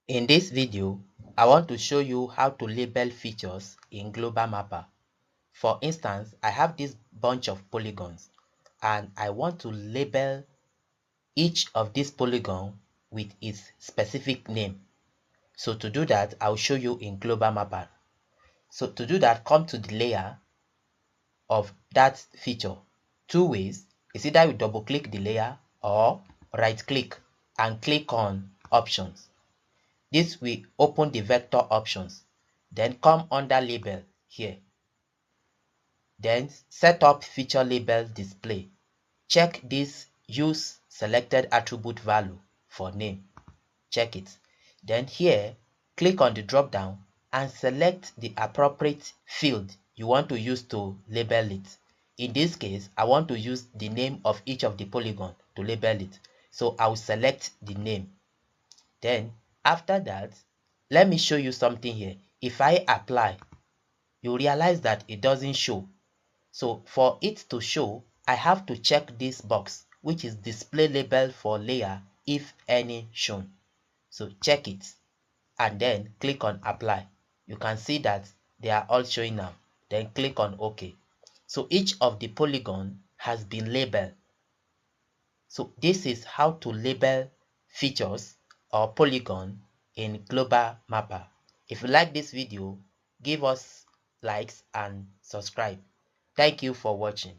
In this video, I want to show you how to label features in Global Mapper. For instance, I have this bunch of polygons and I want to label each of these polygons with its specific name. So to do that, I'll show you in Global Mapper. So to do that, come to the layer of that feature. Two ways. It's either you double click the layer or right click and click on options. This will open the vector options. Then come under label here. Then set up feature label display. Check this use selected attribute value for name. Check it. Then here, click on the drop down and select the appropriate field you want to use to label it. In this case, I want to use the name of each of the polygon to label it. So I'll select the name. Then after that, let me show you something here. If I apply, you realize that it doesn't show. So for it to show, I have to check this box, which is display label for layer if any shown. So check it and then click on apply. You can see that they are all showing now. Then click on OK. So each of the polygon has been labeled. So this is how to label features or polygon in Global Mapper. If you like this video, give us likes and subscribe. Thank you for watching.